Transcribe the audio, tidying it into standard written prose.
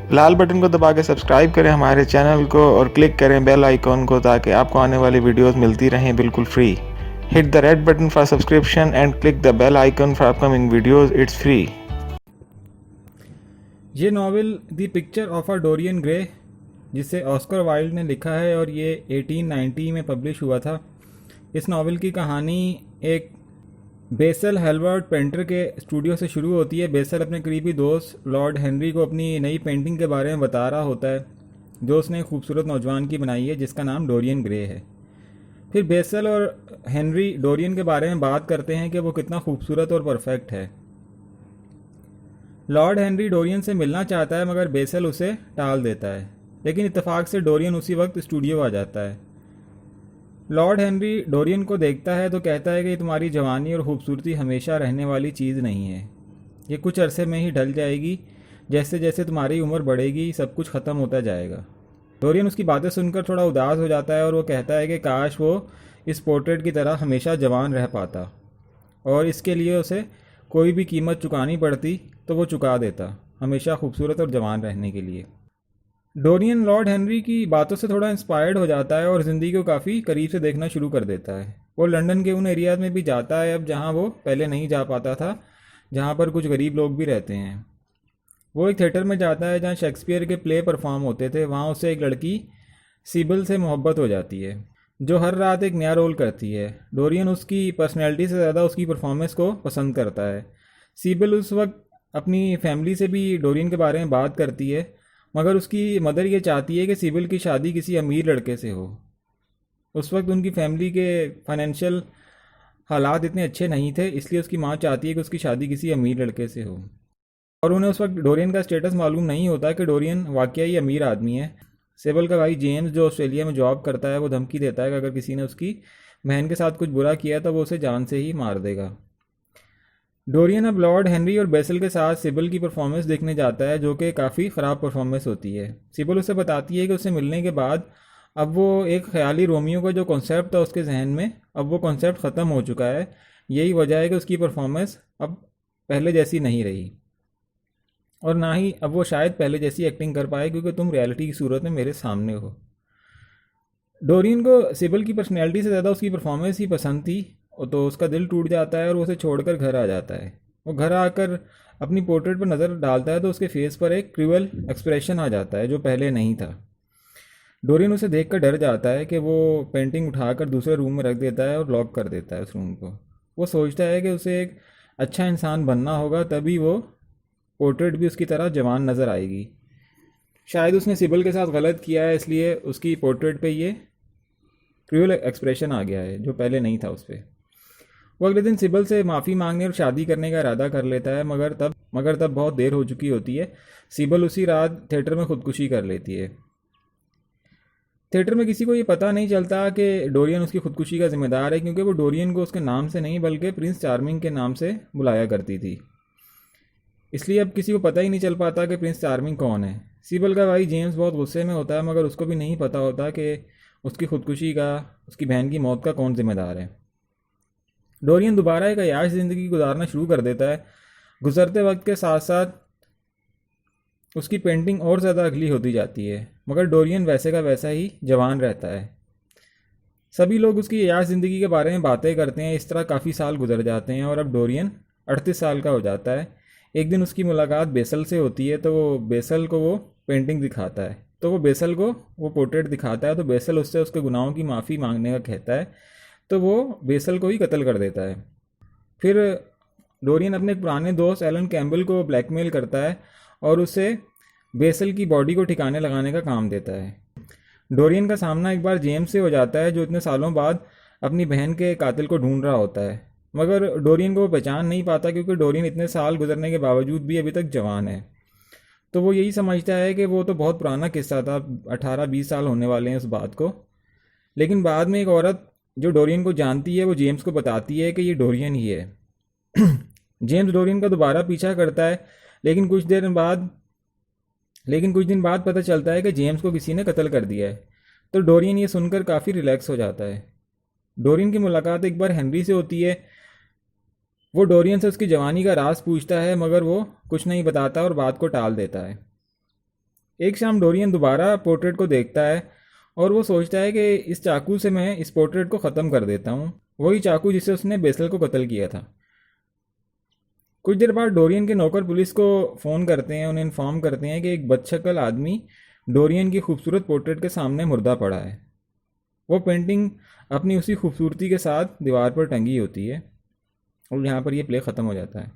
लाल button को दबा के सब्सक्राइब करें हमारे चैनल को और क्लिक करें बेल आइकॉन को ताकि आपको आने वाली वीडियोस मिलती रहें बिल्कुल free. Hit the red button for subscription and click the bell icon for upcoming videos, it's free. ये novel The Picture of a Dorian Gray, जिसे ऑस्कर वाइल्ड ने लिखा है और ये 1890 में पब्लिश हुआ था। इस नावल की कहानी एक बेसल हेल्बर्ट पेंटर के स्टूडियो से शुरू होती है। बेसल अपने करीबी दोस्त लॉर्ड हेनरी को अपनी नई पेंटिंग के बारे में बता रहा होता है जो उसने एक खूबसूरत नौजवान की बनाई है जिसका नाम डोरियन ग्रे है। फिर बेसल और हेनरी डोरियन के बारे में बात करते हैं कि वो कितना खूबसूरत और परफेक्ट है। लॉर्ड हेनरी डोरियन से मिलना चाहता है मगर बेसल उसे टाल देता है, लेकिन इत्तेफाक से डोरियन उसी वक्त स्टूडियो आ जाता है। लॉर्ड हेनरी डोरियन को देखता है तो कहता है कि तुम्हारी जवानी और खूबसूरती हमेशा रहने वाली चीज़ नहीं है, ये कुछ अरसे में ही ढल जाएगी। जैसे जैसे तुम्हारी उम्र बढ़ेगी सब कुछ ख़त्म होता जाएगा। डोरियन उसकी बातें सुनकर थोड़ा उदास हो जाता है और वो कहता है कि काश वो इस पोर्ट्रेट की तरह हमेशा जवान रह पाता और इसके लिए उसे कोई भी कीमत चुकानी पड़ती तो वो चुका देता, हमेशा खूबसूरत और जवान रहने के लिए। डोरियन लॉर्ड हेनरी की बातों से थोड़ा इंस्पायर्ड हो जाता है और ज़िंदगी को काफ़ी करीब से देखना शुरू कर देता है। वो लंदन के उन एरियाज़ में भी जाता है अब जहाँ वो पहले नहीं जा पाता था, जहाँ पर कुछ गरीब लोग भी रहते हैं। वो एक थिएटर में जाता है जहाँ शेक्सपियर के प्ले परफॉर्म होते थे। वहाँ उससे एक लड़की सिबिल से मोहब्बत हो जाती है जो हर रात एक नया रोल करती है। डोरियन उसकी पर्सनैलिटी से ज़्यादा उसकी परफॉर्मेंस को पसंद करता है। सिबिल उस वक्त अपनी फैमिली से भी डोरियन के बारे में बात करती है मगर उसकी मदर ये चाहती है कि सिबिल की शादी किसी अमीर लड़के से हो। उस वक्त उनकी फैमिली के फाइनेंशियल हालात इतने अच्छे नहीं थे, इसलिए उसकी माँ चाहती है कि उसकी शादी किसी अमीर लड़के से हो। और उन्हें उस वक्त डोरियन का स्टेटस मालूम नहीं होता कि डोरियन वाकई ही अमीर आदमी है। सिबिल का भाई जेम्स जो ऑस्ट्रेलिया में जॉब करता है वो धमकी देता है कि अगर किसी ने उसकी बहन के साथ कुछ बुरा किया तो वो उसे जान से ही मार देगा। डोरियन अब लॉर्ड हेनरी और बेसल के साथ सिबिल की परफॉर्मेंस देखने जाता है जो कि काफ़ी ख़राब परफॉर्मेंस होती है। सिबिल उसे बताती है कि उससे मिलने के बाद अब वो एक ख्याली रोमियो का जो कॉन्सेप्ट था उसके जहन में, अब वो कॉन्सेप्ट ख़त्म हो चुका है। यही वजह है कि उसकी परफॉर्मेंस अब पहले जैसी नहीं रही और ना ही अब वो शायद पहले जैसी एक्टिंग कर पाए क्योंकि तुम रियलिटी की सूरत में मेरे सामने हो। डोरियन को सिबिल की पर्सनैलिटी से ज़्यादा उसकी परफॉर्मेंस ही पसंद थी तो उसका दिल टूट जाता है और वो उसे छोड़कर घर आ जाता है। वो घर आकर अपनी पोर्ट्रेट पर नज़र डालता है तो उसके फेस पर एक क्रूअल एक्सप्रेशन आ जाता है जो पहले नहीं था। डोरियन उसे देखकर डर जाता है कि वो पेंटिंग उठाकर दूसरे रूम में रख देता है और लॉक कर देता है उस रूम को। वो सोचता है कि उसे एक अच्छा इंसान बनना होगा तभी वो पोर्ट्रेट भी उसकी तरह जवान नज़र आएगी। शायद उसने सिबिल के साथ गलत किया है इसलिए उसकी पोर्ट्रेट पे ये क्रूअल एक्सप्रेशन आ गया है जो पहले नहीं था उस पर। वो अगले दिन सिबिल से माफ़ी मांगने और शादी करने का इरादा कर लेता है मगर तब बहुत देर हो चुकी होती है। सिबिल उसी रात थिएटर में खुदकुशी कर लेती है। थिएटर में किसी को ये पता नहीं चलता कि डोरियन उसकी खुदकुशी का जिम्मेदार है क्योंकि वो डोरियन को उसके नाम से नहीं बल्कि प्रिंस चार्मिंग के नाम से बुलाया करती थी। इसलिए अब किसी को पता ही नहीं चल पाता कि प्रिंस चार्मिंग कौन है। सिबिल का भाई जेम्स बहुत गुस्से में होता है मगर उसको भी नहीं पता होता कि उसकी खुदकुशी का, उसकी बहन की मौत का कौन जिम्मेदार है। डोरियन दोबारा एक अयाश ज़िंदगी गुजारना शुरू कर देता है। गुजरते वक्त के साथ साथ उसकी पेंटिंग और ज़्यादा अगली होती जाती है मगर डोरियन वैसे का वैसा ही जवान रहता है। सभी लोग उसकी अयाश ज़िंदगी के बारे में बातें करते हैं। इस तरह काफ़ी साल गुजर जाते हैं और अब डोरियन 38 साल का हो जाता है। एक दिन उसकी मुलाकात बेसल से होती है तो वो बेसल को वो पेंटिंग दिखाता है तो वो बेसल को वो पोर्ट्रेट दिखाता है तो बेसल उससे उसके गुनाहों की माफ़ी मांगने का कहता है तो वो बेसल को ही कत्ल कर देता है। फिर डोरियन अपने पुराने दोस्त एलन कैम्बल को ब्लैकमेल करता है और उसे बेसल की बॉडी को ठिकाने लगाने का काम देता है। डोरियन का सामना एक बार जेम्स से हो जाता है जो इतने सालों बाद अपनी बहन के कातिल को ढूंढ रहा होता है मगर डोरियन को वो पहचान नहीं पाता क्योंकि डोरियन इतने साल गुजरने के बावजूद भी अभी तक जवान है। तो वो यही समझता है कि वो तो बहुत पुराना किस्सा था, 18-20 साल होने वाले हैं उस बात को। लेकिन बाद में एक औरत जो डोरियन को जानती है वो जेम्स को बताती है कि ये डोरियन ही है। जेम्स डोरियन का दोबारा पीछा करता है लेकिन कुछ दिन बाद पता चलता है कि जेम्स को किसी ने कत्ल कर दिया है। तो डोरियन ये सुनकर काफ़ी रिलैक्स हो जाता है। डोरियन की मुलाकात एक बार हेनरी से होती है। वो डोरियन से उसकी जवानी का राज पूछता है मगर वो कुछ नहीं बताता और बात को टाल देता है। एक शाम डोरियन दोबारा पोर्ट्रेट को देखता है और वो सोचता है कि इस चाकू से मैं इस पोर्ट्रेट को ख़त्म कर देता हूँ, वही चाकू जिससे उसने बेसल को कत्ल किया था। कुछ देर बाद डोरियन के नौकर पुलिस को फ़ोन करते हैं, उन्हें इन्फॉर्म करते हैं कि एक बदशक्ल आदमी डोरियन की खूबसूरत पोर्ट्रेट के सामने मुर्दा पड़ा है। वो पेंटिंग अपनी उसी खूबसूरती के साथ दीवार पर टंगी होती है और यहाँ पर ये प्ले ख़त्म हो जाता है।